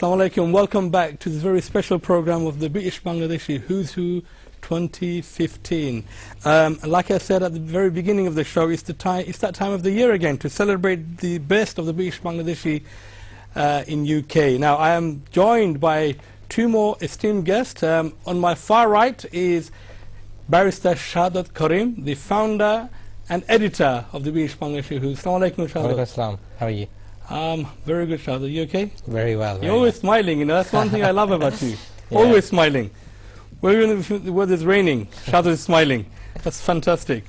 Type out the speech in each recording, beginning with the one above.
Assalamu alaikum. Welcome back to this very special program of the British Bangladeshi Who's Who 2015. Like I said at the very beginning of the show, it's that time of the year again to celebrate the best of the British Bangladeshi in UK. Now I am joined by two more esteemed guests. On my far right is Barrister Shahadat Karim, the founder and editor of the British Bangladeshi Who's. Assalamu alaikum, Shahadat. Assalam. How are you? Very good, Shahadat. Are you okay? Very well. You're always smiling, you know, that's one thing I love about you. Yeah. Always smiling. When the weather's raining, Shahadat is smiling. That's fantastic.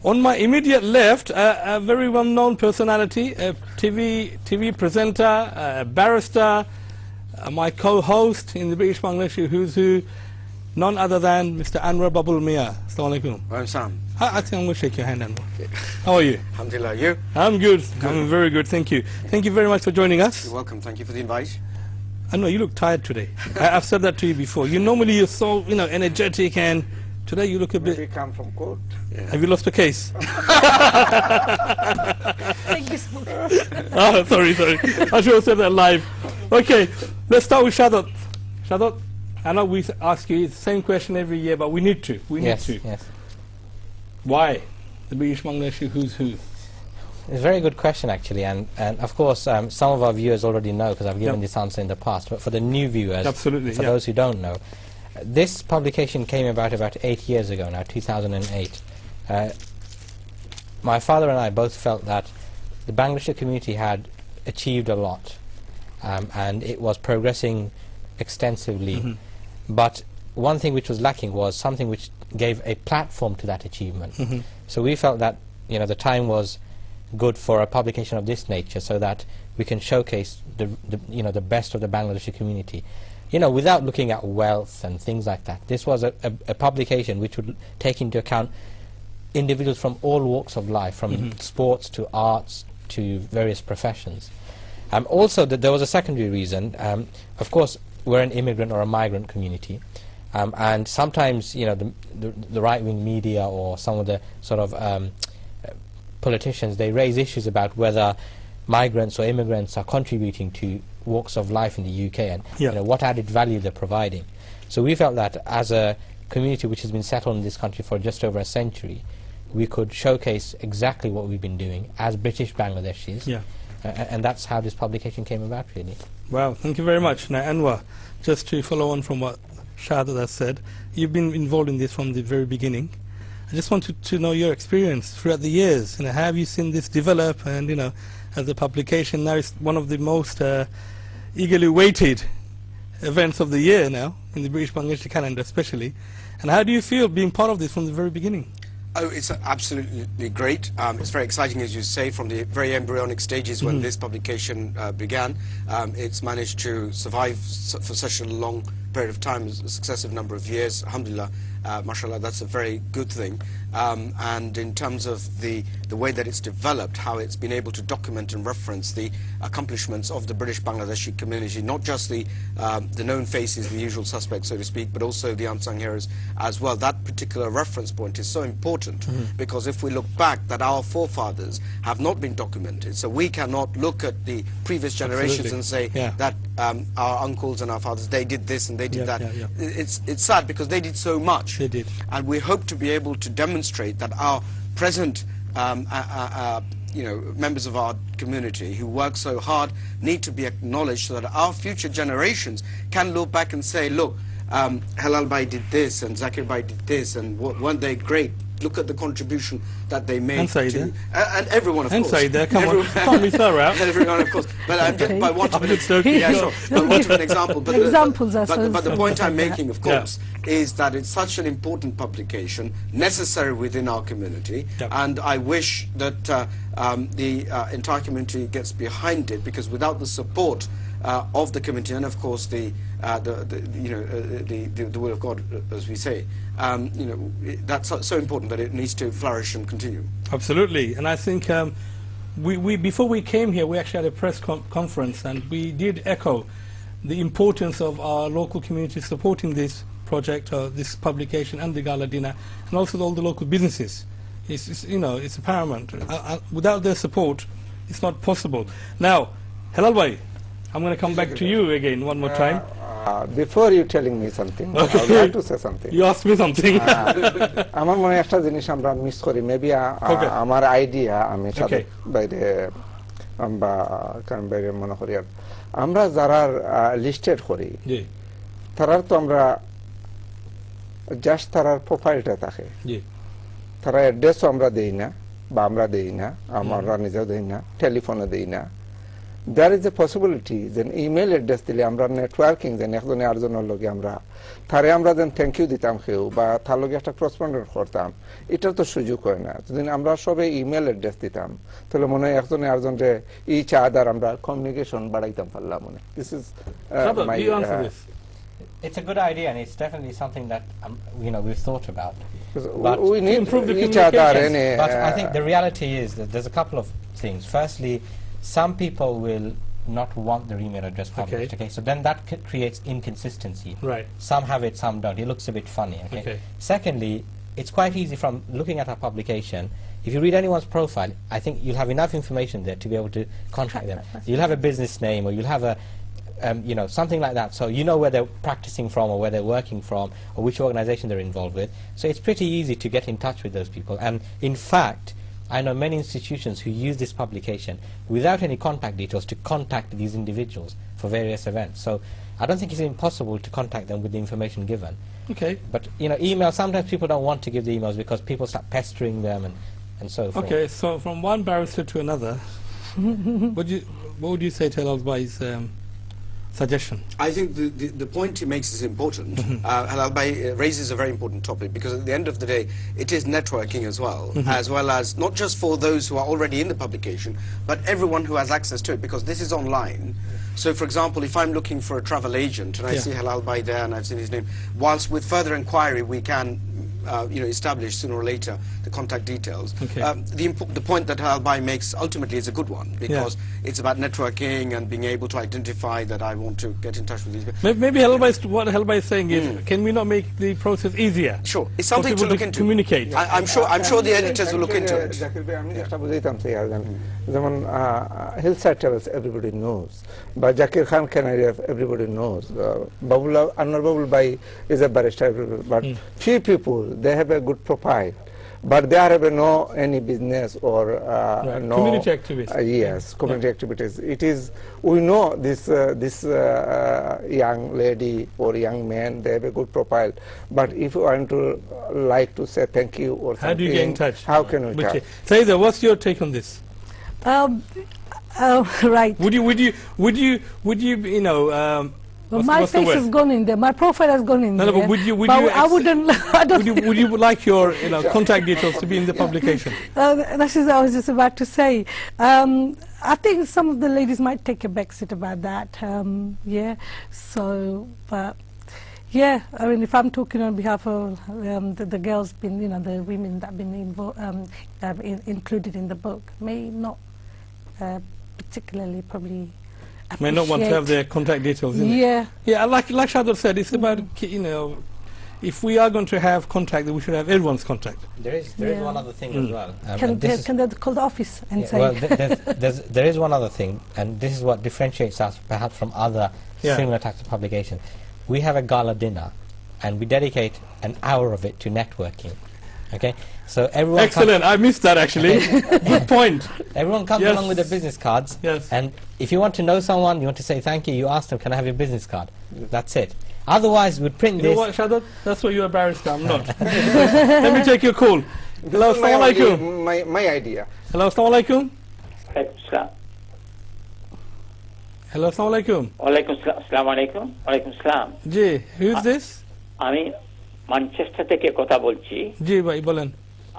On my immediate left, a very well-known personality, a TV presenter, a barrister, my co-host in the British Bangladeshi Who's Who, none other than Mr. Anwar Babul Mia. Assalamu alaikum. I'm Sam. I think I'm going to shake your hand, Anwar. How are you? Alhamdulillah, you? I'm good. I'm very good, thank you. Thank you very much for joining us. You're welcome, thank you for the invite. I know you look tired today. I've said that to you before. Normally you're so, energetic, and today you look a bit... We come from court. Yeah. Have you lost a case? Take this book. Oh, sorry. I should have said that live. Okay, let's start with Shahadat. Shahadat, I know we ask you the same question every year, but we need to. Yes. Why the British Bangladeshi Who's Who? It's a very good question, actually, and of course some of our viewers already know because I've given this answer in the past, but for the new viewers, absolutely, for those who don't know, this publication came about 8 years ago now, 2008. My father and I both felt that the Bangladeshi community had achieved a lot, and it was progressing extensively, but one thing which was lacking was something which gave a platform to that achievement. So we felt that the time was good for a publication of this nature, so that we can showcase the best of the Bangladeshi community, without looking at wealth and things like that. This was a publication which would take into account individuals from all walks of life, from sports to arts to various professions. Also, there was a secondary reason. Of course, we're an immigrant or a migrant community, and sometimes the right-wing media or some of the sort of politicians, they raise issues about whether migrants or immigrants are contributing to walks of life in the UK and what added value they're providing. So we felt that as a community which has been settled in this country for just over a century, we could showcase exactly what we've been doing as British Bangladeshis, and that's how this publication came about, really. Wow, thank you very much. Now, Anwar, just to follow on from what Shahadat has said, you've been involved in this from the very beginning. I just wanted to know your experience throughout the years. How have you seen this develop? And as a publication now, it's one of the most eagerly waited events of the year now in the British Bangladeshi calendar, especially. And how do you feel being part of this from the very beginning? Oh, it's absolutely great. It's very exciting, as you say, from the very embryonic stages when this publication began. It's managed to survive for such a long period of time, a successive number of years. Alhamdulillah, mashallah, that's a very good thing. And in terms of the way that it's developed, how it's been able to document and reference the accomplishments of the British Bangladeshi community, not just the known faces, the usual suspects, so to speak, but also the unsung heroes as well. That particular reference point is so important because if we look back, that our forefathers have not been documented, so we cannot look at the previous generations and say that our uncles and our fathers, they did this and they did that. It's sad because they did so much. They did. And we hope to be able to demonstrate that our present members of our community who work so hard need to be acknowledged, so that our future generations can look back and say, look, Halal Bhai did this and Zakir Bhai did this, and weren't they great? Look at the contribution that they made. And and everyone, of course. And Saida, come on, can't be thorough. Everyone, of course. But I'm just by want of an example. But Examples are but the point I'm making, of course, is that it's such an important publication, necessary within our community, and I wish that the entire community gets behind it, because without the support of the community and, of course, the will of God, as we say, that's so important that it needs to flourish and continue. Absolutely, and I think before we came here, we actually had a press conference, and we did echo the importance of our local community supporting this project, this publication, and the gala dinner, and also all the local businesses. It's paramount. Without their support, it's not possible. Now, Halal Bhai, I'm going to come back to you again one more time. Before you telling me something, I would like to say something. You asked me something. আমার মনে হয় একটা জিনিস আমরা miss করি, maybe আমার idea আমি সাথে বাইরে আমরা কারণ বাইরে মনে করি আমরা যারা লিস্টেড করি তারার তো আমরা জাস্ট তারার প্রোফাইলটা থাকে, তারা অ্যাড্রেসও আমরা দেই না বা আমরা দেই না, আমরা নিজেও দেই না, টেলিফোনও দেই না। There is a possibility যে ইমেল অ্যাড্রেস দিলে আমরা নেটওয়ার্কিং যেন একজনে আরেকজনের লগে আমরা তারে আমরা যেন থ্যাংক ইউ দিতাম কেউ বা তার লগে একটা করসপন্ডেন্ট করতাম, এটার তো সুযোগ হয় না। যদি আমরা সবে ইমেল অ্যাড্রেস দিতাম তাহলে মনে হয় একজনে আরেকজনকে ইচ আদার আমরা কমিউনিকেশন বাড়াইতাম পারলাম মনে। This is my It's a good idea, and it's definitely something that we've thought about. But we need to improve each other. But I think the reality is that there's a couple of things. Firstly, some people will not want their email address published. Okay, so then that creates inconsistency. Right. Some have it, some don't. It looks a bit funny. Okay. Secondly, it's quite easy from looking at our publication. If you read anyone's profile, I think you'll have enough information there to be able to contact them. You'll have a business name, or you'll have a something like that, so you know where they're practicing from or where they're working from or which organization they're involved with. So it's pretty easy to get in touch with those people. And in fact, I know many institutions who use this publication without any contact details to contact these individuals for various events. So I don't think it's impossible to contact them with the information given. Okay. But email, sometimes people don't want to give the emails because people start pestering them and so forth. Okay, so from one barrister to another, what would you say to Al-Albay's suggestion? I think the point he makes is important. Al-Albay raises a very important topic because at the end of the day, it is networking as well as not just for those who are already in the publication, but everyone who has access to it, because this is online. So, for example, if I'm looking for a travel agent and I see Al-Albay there and I've seen his name, whilst with further inquiry we can establish sooner or later the contact details. The point that Al-Albay makes ultimately is a good one, because it's about networking and being able to identify that I want to get in touch with these people. Maybe what Al-Albay is saying is, can we not make the process easier? Sure, it's something to look into. Communicate. I'm sure the editors will look into it. Hillside Travels everybody knows, but Zakir Khan Canary everybody knows. Anwar Babul Bhai is a barrister, but few people, they have a good profile, but they have no any business or no community activities. Community activities. It is, we know this young lady or young man, they have a good profile, but if you want to like to say thank you or something, how do you get in touch? How can we touch? Saida, what's your take on this? Right. Would you well, my face has gone in there. My profile has gone in there. But I wouldn't. Would you like your contact details to be in the publication? That is what I was just about to say. I think some of the ladies might take a backseat about that. So, but yeah, I mean, if I'm talking on behalf of the girls, the women that have been included in the book, may not particularly probably. May not want to have their contact details in it. Yeah, like Shadar said, it's about, if we are going to have contact, then we should have everyone's contact. There is one other thing as well. Can they call the office and say? Well, there is one other thing, and this is what differentiates us perhaps from other similar types of publications. We have a gala dinner, and we dedicate an hour of it to networking. Okay, so everyone. Excellent. I missed that actually. Good point. Everyone comes along with their business cards. And if you want to know someone, you want to say thank you, you ask them, "Can I have your business card?" That's it. Otherwise, we'd print this. You know what, Shadad? That's why you're a barrister. I'm not. Let me take your call. Hello, assalamu alaikum. My idea. Hello, assalamu alaikum. Hello, assalamu alaikum. Assalamu alaikum. Walaikum salam. Ji, who's this? আমি Manchester থেকে কথা বলছি। জি ভাই বলেন।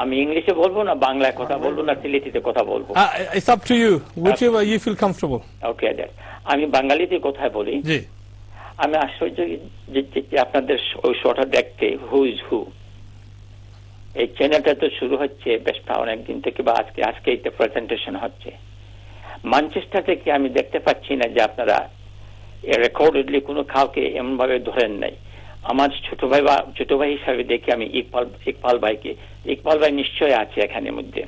আমি ইংলিশে বলবো না বাংলায় কথা বলবো না সিলেটিতে কথা বলবো? It's up to you, whichever you feel comfortable. Okay, আমি বাঙালিতে কথা বলি। জি। আমি আশ্চর্য যে আপনাদের ওই শোটা দেখতে হু ইজ হু, এই চ্যানেলটা তো শুরু হচ্ছে বেশ অনেক দিন থেকে, বা আজকে এটা প্রেজেন্টেশন হচ্ছে। ম্যানচেস্টার থেকে আমি দেখতে পাচ্ছি না যে আপনারা রেকর্ডেডলি কোনো কাউকে এমনভাবে ধরেন নাই। আমার ছোট ভাই হিসাবে দেখি আমি ইকবাল ভাইকে। ইকবাল ভাই নিশ্চয় আছে এখানের মধ্যে,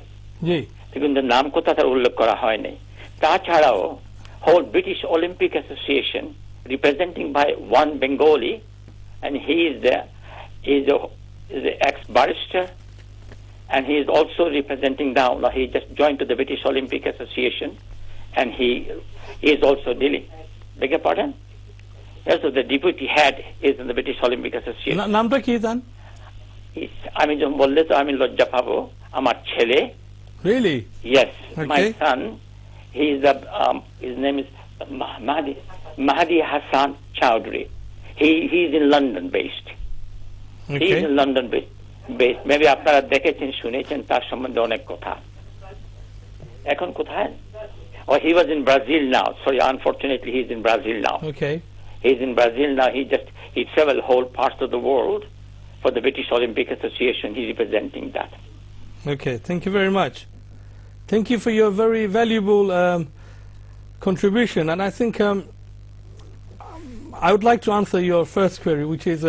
কিন্তু নাম কোথা তার উল্লেখ করা হয় নাই। তাছাড়াও whole British Olympic Association, representing by one Bengali, and he is the ex-barrister, and he is also representing now. He just joined to the British Olympic Association, and he is also dealing. Beg your pardon? Yes, so the deputy head is in the British Olympic Association. Namta ki dan? আমি যখন বললে তো আমি লজ্জা পাবো আমার ছেলে Really? Yes, Okay. my son. He is his name is Mahdi Hassan Chowdhury. He is in London based. Okay. He is in London based. Maybe আপনারা দেখেছেন শুনেছেন তার সম্বন্ধে অনেক কথা। এখন কোথায়? Oh, he was in Brazil now. Sorry, unfortunately, he is in Brazil now. Okay. He is in Brazil now. He traveled whole parts of the world for the British Olympic Association. He's representing that. Okay, thank you very much. Thank you for your very valuable contribution. And I think I would like to answer your first query, which is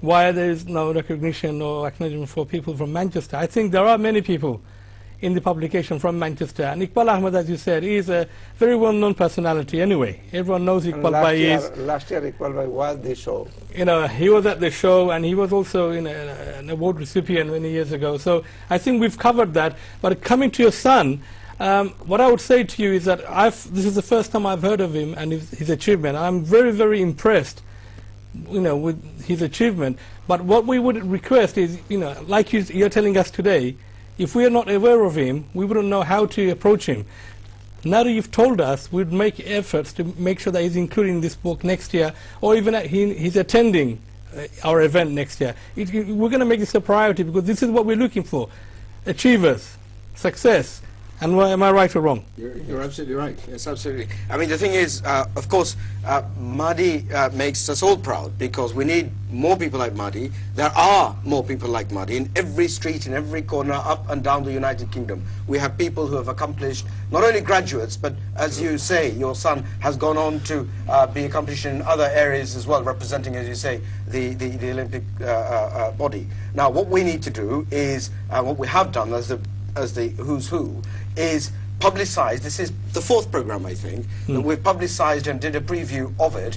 why there is no recognition or acknowledgement for people from Manchester. I think there are many people in the publication from Manchester. And Iqbal Ahmed, as you said, is a very well-known personality anyway. Everyone knows Iqbal Bhai is. Last year, Iqbal Bhai was the show. You know, he was at the show, and he was also an award recipient many years ago. So I think we've covered that. But coming to your son, what I would say to you is that this is the first time I've heard of him and his achievement. I'm very, very impressed, with his achievement. But what we would request is, like you're telling us today, if we are not aware of him, we wouldn't know how to approach him. Now that you've told us, we'd make efforts to make sure that he's included in this book next year, or even that he's attending our event next year. We're going to make this a priority because this is what we're looking for. Achievers, success. And am I right or wrong? You're absolutely right. Yes, absolutely. I mean, the thing is, of course, Mahdi makes us all proud because we need more people like Mahdi. There are more people like Mahdi in every street, in every corner, up and down the United Kingdom. We have people who have accomplished, not only graduates, but as you say, your son has gone on to be accomplished in other areas as well, representing, as you say, the Olympic body. Now, what we need to do is, what we have done as the who's who, is publicized. This is the fourth program, I think, that we've publicized and did a preview of it.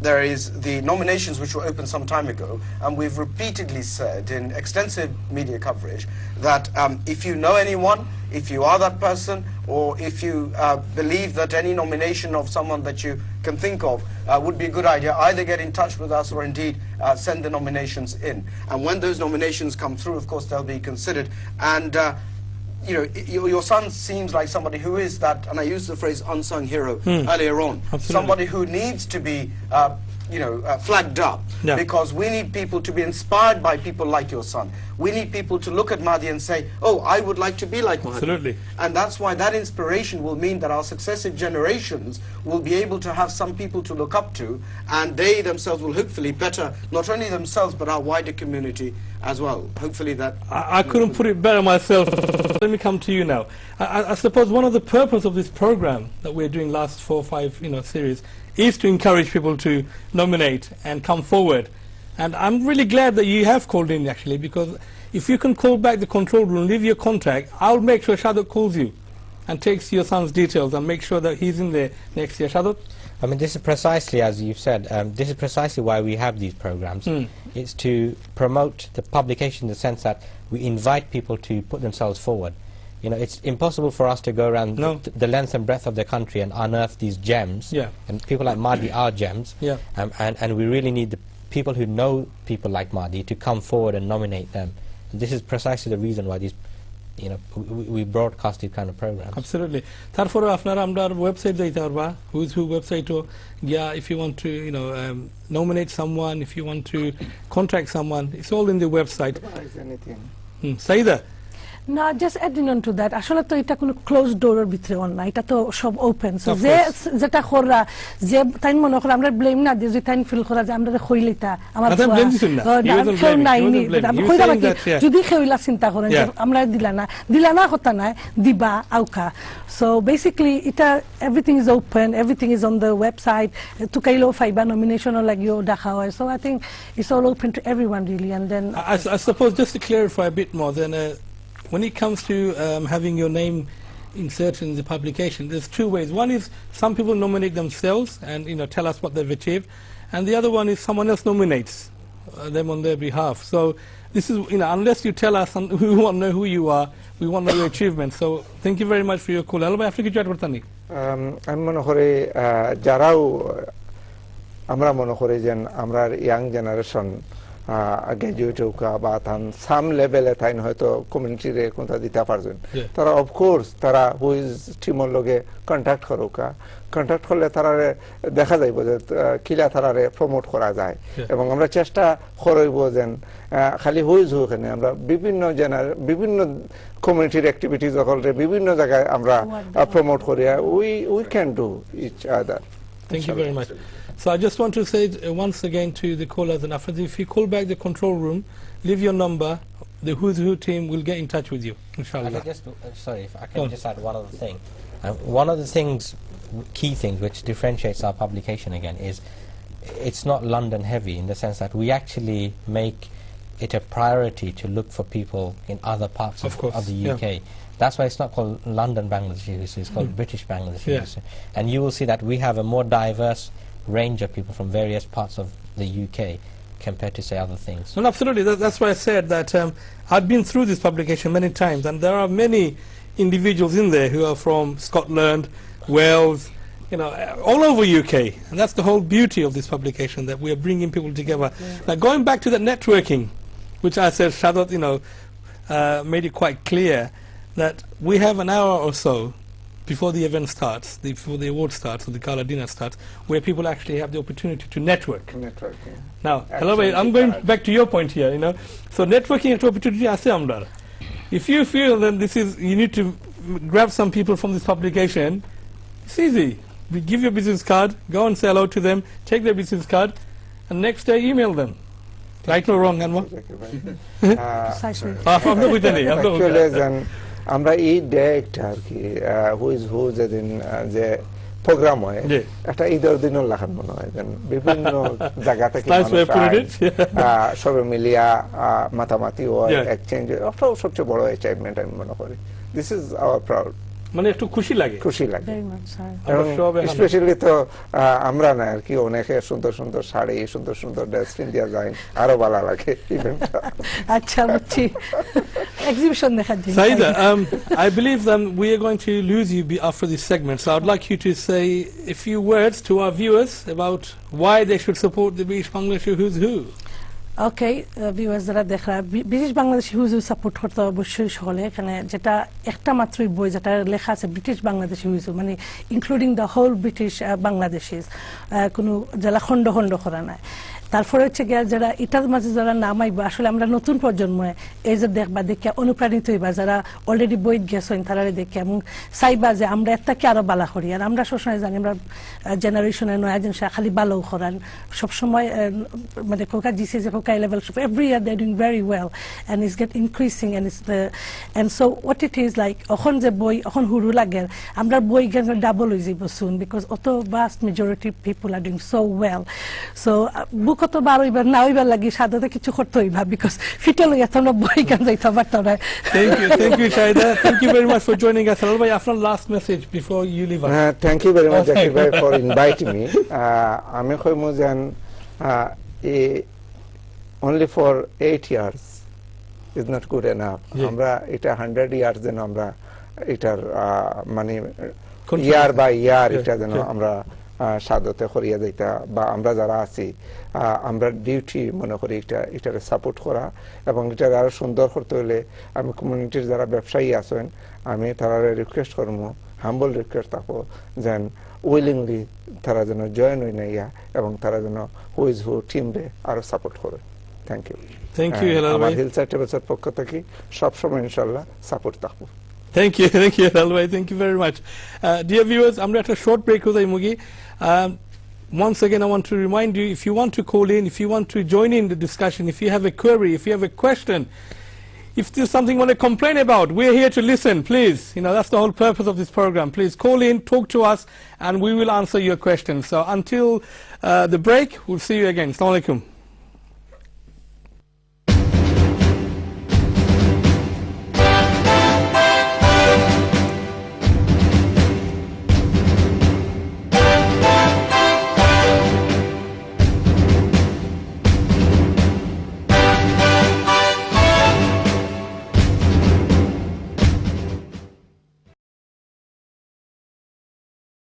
There is the nominations which were open some time ago, and we've repeatedly said in extensive media coverage that if you know anyone, if you are that person, or if you believe that any nomination of someone that you can think of would be a good idea, either get in touch with us or indeed send the nominations in. And when those nominations come through, of course, they'll be considered. And your son seems like somebody who is that, and I used the phrase unsung hero earlier on. Absolutely. Somebody who needs to be, flagged up, because we need people to be inspired by people like your son. We need people to look at Mahdi and say, oh, I would like to be like Mahdi. Absolutely. And that's why that inspiration will mean that our successive generations will be able to have some people to look up to, and they themselves will hopefully better not only themselves but our wider community as well. Hopefully that... I couldn't put it better myself. Let me come to you now. I suppose one of the purpose of this program that we're doing last 4 or 5 series is to encourage people to nominate and come forward. And I'm really glad that you have called in, actually, because if you can call back the control room, leave your contact, I'll make sure Shadot calls you and takes your son's details and make sure that he's in there next year. Shadot? I mean, this is precisely, as you've said, this is precisely why we have these programs. It's to promote the publication in the sense that we invite people to put themselves forward. It's impossible for us to go around the length and breadth of the country and unearth these gems. And people like Mahdi are gems. And we really need the people who know people like Mahdi to come forward and nominate them. And this is precisely the reason why these, we broadcast these kind of programs. Absolutely. Therefore, আপনারা আমরা website যাইতে পারবা, who's who website if you want to nominate someone, if you want to contact someone, it's all in the website. Saida? No, just adding on to that, আসলে তো এটা কোনো close ডোরের ভিতরে না, এটা তো সব ওপেন। সো যেটা খরা যে তাই মনে করে আমরা ব্লেম না দিই, যে তাই ফিল করা যে আমরা কইলিতা আমার কেউ নাইনি, কইরা বাকি যদি কেউলা চিন্তা করেন যে আমরা দিলা না কথা নাই, দিবা আউকা। সো বেসিক্যালি এটা everything is open, everything is on the website, টু কাইলো ফাইবা নমিনেশন লাগিও দেখা হয়। So I think it's all open to everyone really. And then I suppose just to clarify a bit more, then when it comes to having your name insert in the publication, there's two ways. One is some people nominate themselves and tell us what they've achieved, and the other one is someone else nominates them on their behalf. So this is, unless you tell us, and we want to know who you are, we want to know your achievements. So thank you very much for your call. Hello, Africa chat করতানি আমি মনে করি যারাও আমরা মনে করি যে আমরা young generation graduate হোক বা তান সাম লেভেলে তাই হয়তো কমিউনিটিরে কোনটা দিতে পারছেন তারা অফকোর্স তারা হুইজ টিমর লগে কন্ট্যাক্ট করুক কন্ট্যাক্ট করলে তারা দেখা যাইব যে কিলা তারারে প্রমোট করা যায় এবং আমরা চেষ্টা করব যে খালি হুইজ হোক না আমরা বিভিন্ন কমিউনিটির অ্যাক্টিভিটিজ সকলে বিভিন্ন জায়গায় আমরা প্রমোট করি we can do each other Thank you very much. So I just want to say once again to the callers and after, if you call back the control room, leave your number, the Who's Who team will get in touch with you, inshallah. I just, sorry, if I can just add one other thing. One of the key things which differentiates our publication again is it's not London heavy, in the sense that we actually make it a priority to look for people in other parts of the UK. Yeah. That's why it's not called London Bangladeshi, it's called British Bangladeshi. Yeah. And you will see that we have a more diverse range of people from various parts of the UK compared to, say, other things. No, absolutely. That's why I said that I've been through this publication many times, and there are many individuals in there who are from Scotland, Wales, all over UK. And that's the whole beauty of this publication, that we are bringing people together. Yeah. Now, going back to the networking, which I said, Shadat, made it quite clear that we have an hour or so before the event starts, before the award starts, or the gala dinner starts, where people actually have the opportunity to network. Now, hello, I'm going back to your point here, So networking is an opportunity, I say, Amdar. If you feel that you need to grab some people from this publication, it's easy. We give your business card, go and say hello to them, take their business card, and next day email them. Right or wrong, Anwar? Precisely. I'm not with any. আমরা এই data আর কি who's হু যেদিন যে programme হয় একটা ঈদের দিনও লেখার মনে হয় বিভিন্ন জায়গা থেকে সবে মিলিয়া মাতামাতি হয় এক্সচেঞ্জ ওটাও সবচেয়ে বড় অ্যাচিভমেন্ট আমি মনে করি দিস ইজ আওয়ার প্রাউড মানে একটু খুশি লাগে স্পেশালি তো আমরা না আর কি অনেকে সুন্দর সুন্দর শাড়ি সুন্দর সুন্দর ড্রেস পিন্দিয়া যায় আরো ভালো লাগে ইভেন্টটা আচ্ছা বুঝছি exhibition দেখার জন্য Saida, I believe we are going to lose you after this segment, so I'd like you to say a few words to our viewers about why they should support the British Bangladeshi Who's Who. Okay, viewers যারা দেখরা British Bangladeshi হুজু support করতে অবশ্যই সকলে এখানে যেটা একটা মাত্রই বই যেটা লেখা আছে ব্রিটিশ বাংলাদেশি হুজু মানে including the whole British Bangladeshis কোনো জেলা খণ্ড খণ্ড করা নাই তারপরে হচ্ছে গিয়া যারা এটার মাঝে যারা নাম আইবা আসলে আমরা নতুন প্রজন্মে এই যে দেখবা দেখিয়া অনুপ্রাণিত হইবা যারা অলরেডি বই গেছেন তারা দেখিয়া এবং চাইবা যে আমরা এটাকে আরো বালা করি আর আমরা সবসময় জানি আমরা জেনারেশনের নয়া জেনারেশন খালি ভালো করান সবসময় মানে কোকা জিসি যে কোকা level every year they doing very well and it's get increasing and so what it is like এখন যে বই এখন হুরু লাগে আমরা বই গেন ডাবল হয়ে যাব সুন বিকজ অত vast majority people are doing so well so book কত বার হইবার না হইবার লাগি সাদাতে কিছু করতে হইবা বিকজ ফিটে লইয়া তোমরা বই গান যাইতে পারতাম না Thank you Shaida, thank you very much for joining us. Alway after last message before you leave us. Thank you very much Zakir bhai for inviting me. আমি কইমু যেন only for 8 years is not good enough. আমরা এটা 100 years যেন আমরা এটার মানে year by ইয়ার এটা যেন আমরা সাদতে করিয়া যাইতা বা আমরা যারা আছি আমরা ডিউটি মনে করি এটার সাপোর্ট করা এবং এটা আরো সুন্দর করতে হলে আমি কমিউনিটির যারা ব্যবসায়ী আছেন আমি তারা রিকোয়েস্ট করবো হাম্বল রিকোয়েস্ট থাকবো যেন উইলিংলি তারা যেন জয়েন হই না এবং তারা যেন হুইজ হু টিমরে আরো সাপোর্ট করে থ্যাংক ইউ আমার হিল চ্যারিটেবলসের পক্ষ থেকে সবসময় ইনশাল্লাহ সাপোর্ট থাকবো Thank you, Alway. Thank you very much. Dear viewers, I'm at a short break with Mugi. Once again, I want to remind you, if you want to call in, if you want to join in the discussion, if you have a query, if you have a question, if there's something you want to complain about, we're here to listen, please. That's the whole purpose of this program. Please call in, talk to us, and we will answer your questions. So until the break, we'll see you again. Assalamu alaikum.